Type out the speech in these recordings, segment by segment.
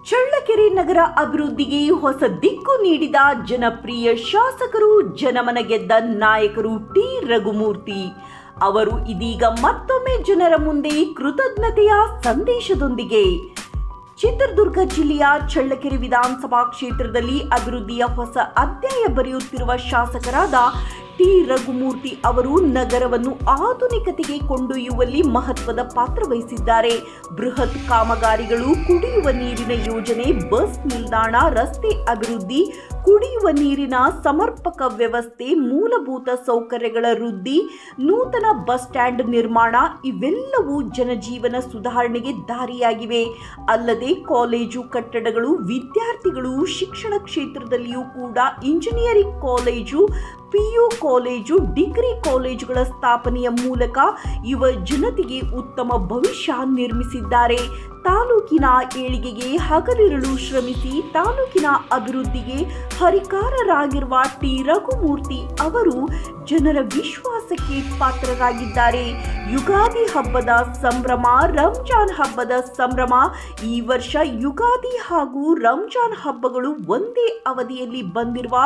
ಚಳ್ಳಕೆರೆ ನಗರ ಅಭಿವೃದ್ಧಿಗೆ ಹೊಸ ದಿಕ್ಕು ನೀಡಿದ ಜನಪ್ರಿಯ ಶಾಸಕರು, ಜನಮನ ಗೆದ್ದ ನಾಯಕರು ಟಿ ರಘುಮೂರ್ತಿ ಅವರು ಇದೀಗ ಮತ್ತೊಮ್ಮೆ ಜನರ ಮುಂದೆ ಕೃತಜ್ಞತೆಯ ಸಂದೇಶದೊಂದಿಗೆ ಚಿತ್ರದುರ್ಗ ಜಿಲ್ಲೆಯ ಚಳ್ಳಕೆರೆ ವಿಧಾನಸಭಾ ಕ್ಷೇತ್ರದಲ್ಲಿ ಅಭಿವೃದ್ಧಿಯ ಹೊಸ ಅಧ್ಯಾಯ ಬರೆಯುತ್ತಿರುವ ಶಾಸಕರಾದ ಟಿ ರಘುಮೂರ್ತಿ ಅವರು ನಗರವನ್ನು ಆಧುನಿಕತೆಗೆ ಕೊಂಡೊಯ್ಯುವಲ್ಲಿ ಮಹತ್ವದ ಪಾತ್ರ ವಹಿಸಿದ್ದಾರೆ. ಬೃಹತ್ ಕಾಮಗಾರಿಗಳು, ಕುಡಿಯುವ ನೀರಿನ ಯೋಜನೆ, ಬಸ್ ನಿಲ್ದಾಣ, ರಸ್ತೆ ಅಭಿವೃದ್ಧಿ, ಕುಡಿಯುವ ನೀರಿನ ಸಮರ್ಪಕ ವ್ಯವಸ್ಥೆ, ಮೂಲಭೂತ ಸೌಕರ್ಯಗಳ ವೃದ್ಧಿ, ನೂತನ ಬಸ್ ಸ್ಟ್ಯಾಂಡ್ ನಿರ್ಮಾಣ ಇವೆಲ್ಲವೂ ಜನಜೀವನ ಸುಧಾರಣೆಗೆ ದಾರಿಯಾಗಿವೆ. ಅಲ್ಲದೆ ಕಾಲೇಜು ಕಟ್ಟಡಗಳು, ವಿದ್ಯಾರ್ಥಿಗಳು ಶಿಕ್ಷಣ ಕ್ಷೇತ್ರದಲ್ಲಿಯೂ ಕೂಡ engineering college, PU college, degree ಕಾಲೇಜುಗಳ ಸ್ಥಾಪನೆಯ ಮೂಲಕ ಯುವ ಜನತೆಗೆ ಉತ್ತಮ ಭವಿಷ್ಯ ನಿರ್ಮಿಸಿದ್ದಾರೆ. ತಾಲೂಕಿನ ಏಳಿಗೆಗೆ ಹಗಲಿರುಳು ಶ್ರಮಿಸಿ ತಾಲೂಕಿನ ಅಭಿವೃದ್ಧಿಗೆ ಹರಿಕಾರರಾಗಿರುವ ಟಿ ರಘುಮೂರ್ತಿ ಅವರು ಜನರ ವಿಶ್ವಾಸಕ್ಕೆ ಪಾತ್ರರಾಗಿದ್ದಾರೆ. ಯುಗಾದಿ ಹಬ್ಬದ ಸಂಭ್ರಮ, ರಂಜಾನ್ ಹಬ್ಬದ ಸಂಭ್ರಮ. ಈ ವರ್ಷ ಯುಗಾದಿ ಹಾಗೂ ರಂಜಾನ್ ಹಬ್ಬಗಳು ಒಂದೇ ಅವಧಿಯಲ್ಲಿ ಬಂದಿರುವ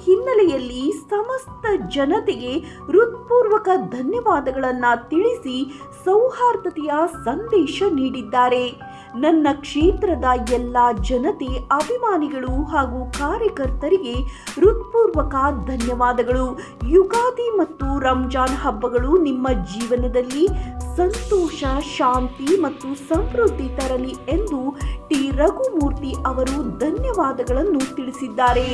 ಹಿನ್ನೆಲೆಯಲ್ಲಿ ಸಮಸ್ತ ಜನತೆಗೆ ಹೃತ್ಪೂರ್ವಕ ಧನ್ಯವಾದಗಳನ್ನು ತಿಳಿಸಿ ಸೌಹಾರ್ದತೆಯ ಸಂದೇಶ ನೀಡಿದ್ದಾರೆ. ನನ್ನ ಕ್ಷೇತ್ರದ ಎಲ್ಲ ಜನತೆ, ಅಭಿಮಾನಿಗಳು ಹಾಗೂ ಕಾರ್ಯಕರ್ತರಿಗೆ ಹೃತ್ಪೂರ್ವಕ ಧನ್ಯವಾದಗಳು. ಯುಗಾದಿ ಮತ್ತು ರಂಜಾನ್ ಹಬ್ಬಗಳು ನಿಮ್ಮ ಜೀವನದಲ್ಲಿ ಸಂತೋಷ, ಶಾಂತಿ ಮತ್ತು ಸಮೃದ್ಧಿ ತರಲಿ ಎಂದು ಟಿ ರಘುಮೂರ್ತಿ ಅವರು ಧನ್ಯವಾದಗಳನ್ನು ತಿಳಿಸಿದ್ದಾರೆ.